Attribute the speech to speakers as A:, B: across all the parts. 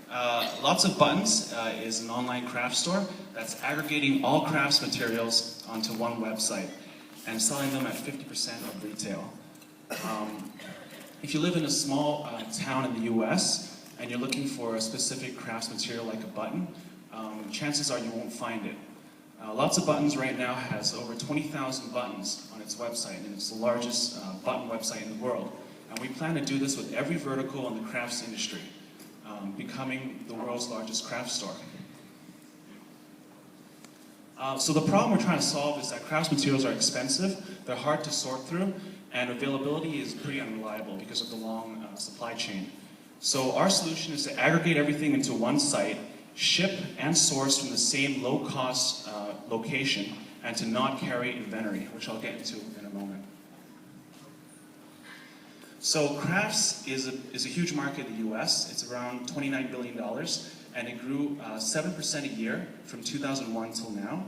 A: Lots of Buttons is an online craft store that's aggregating all crafts materials onto one website and selling them at 50% of retail. If you live in a small town in the US and you're looking for a specific crafts material like a button, chances are you won't find it. Lots of Buttons right now has over 20,000 buttons on its website, and it's the largest button website in the world. And we plan to do this with every vertical in the crafts industry, becoming the world's largest craft store. So the problem we're trying to solve is that crafts materials are expensive, they're hard to sort through, and availability is pretty unreliable because of the long supply chain. So our solution is to aggregate everything into one site, ship and source from the same low-cost location, and to not carry inventory, which I'll get into in a moment. So crafts is a huge market in the US. It's around $29 billion, and it grew 7% a year from 2001 till now.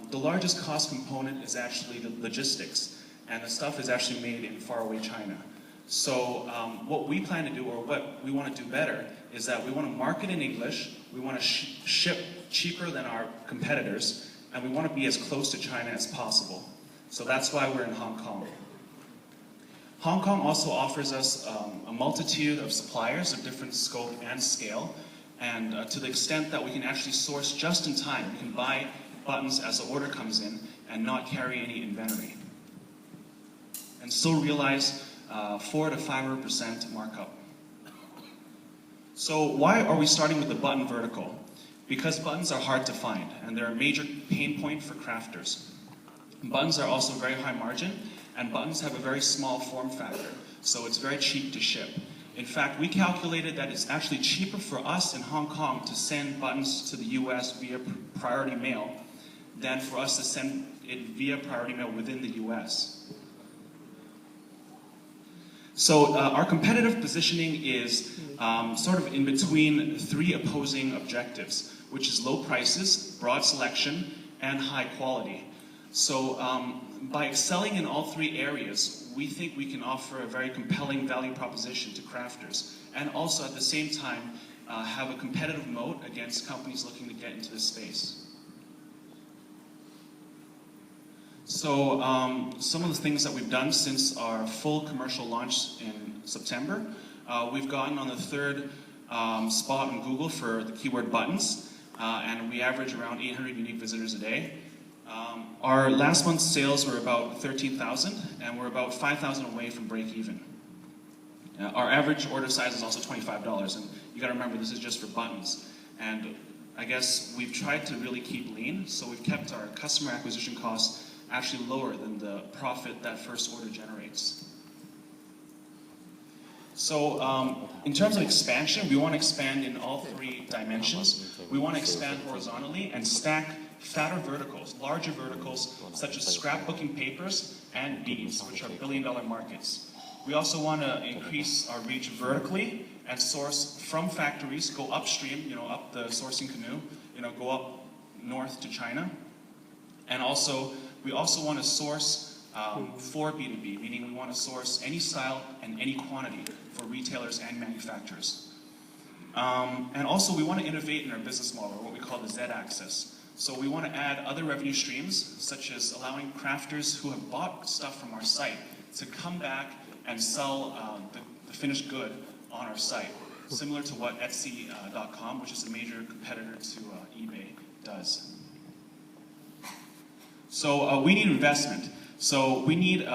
A: The largest cost component is actually the logistics, and the stuff is actually made in faraway China. So what we plan to do, or what we want to do better, is that we want to market in English, we want to ship cheaper than our competitors, and we want to be as close to China as possible. So that's why we're in Hong Kong. Hong Kong also offers us a multitude of suppliers of different scope and scale, and to the extent that we can actually source just in time. We can buy buttons as the order comes in and not carry any inventory, and still realize 400 to 500% markup. So why are we starting with the button vertical? Because buttons are hard to find, and they're a major pain point for crafters. Buttons are also very high margin, and buttons have a very small form factor, so it's very cheap to ship. In fact, we calculated that it's actually cheaper for us in Hong Kong to send buttons to the US via priority mail than for us to send it via priority mail within the US. So our competitive positioning is sort of in between three opposing objectives, which is low prices, broad selection, and high quality. So by excelling in all three areas, we think we can offer a very compelling value proposition to crafters, and also at the same time have a competitive moat against companies looking to get into this space. So some of the things that we've done since our full commercial launch in September, we've gotten on the third spot on Google for the keyword buttons, and we average around 800 unique visitors a day. Our last month's sales were about 13,000, and we're about 5,000 away from break even. Our average order size is also $25, and you gotta remember this is just for buttons. And I guess we've tried to really keep lean, so we've kept our customer acquisition costs actually lower than the profit that first order generates. So in terms of expansion, we want to expand in all three dimensions. We want to expand horizontally and stack fatter verticals, larger verticals, such as scrapbooking papers and beads, which are billion-dollar markets. We also want to increase our reach vertically and source from factories, go upstream, up the sourcing canoe, go up north to China. And we also want to source for B2B, meaning we want to source any style and any quantity for retailers and manufacturers. And also we want to innovate in our business model, or what we call the Z-axis. So we want to add other revenue streams, such as allowing crafters who have bought stuff from our site to come back and sell the finished good on our site, similar to what Etsy.com, which is a major competitor to eBay, does. So we need investment. So we need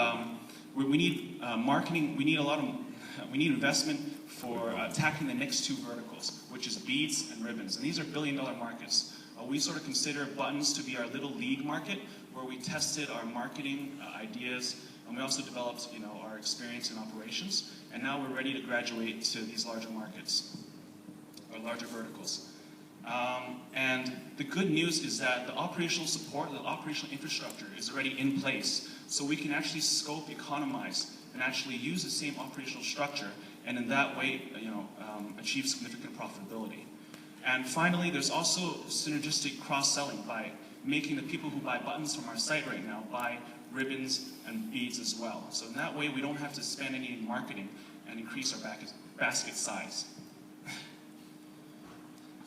A: marketing. We need investment for attacking the next two verticals, which is beads and ribbons. And these are billion-dollar markets. We sort of consider buttons to be our little league market, where we tested our marketing ideas, and we also developed, our experience in operations. And now we're ready to graduate to these larger markets, or larger verticals. And the good news is that the operational support, the operational infrastructure is already in place. So we can actually scope, economize, and actually use the same operational structure, and in that way, achieve significant profitability. And finally, there's also synergistic cross-selling by making the people who buy buttons from our site right now buy ribbons and beads as well. So in that way, we don't have to spend any marketing and increase our basket size.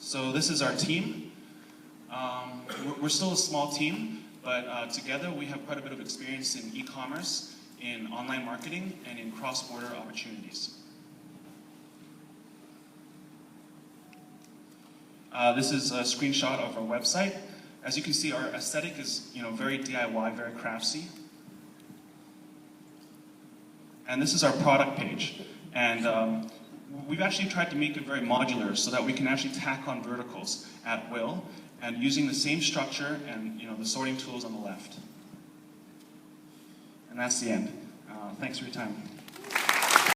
A: So this is our team. We're still a small team, but together we have quite a bit of experience in e-commerce, in online marketing, and in cross-border opportunities. This is a screenshot of our website. As you can see, our aesthetic is, very DIY, very craftsy. And this is our product page. And we've actually tried to make it very modular so that we can actually tack on verticals at will and using the same structure and the sorting tools on the left. And that's the end. Thanks for your time.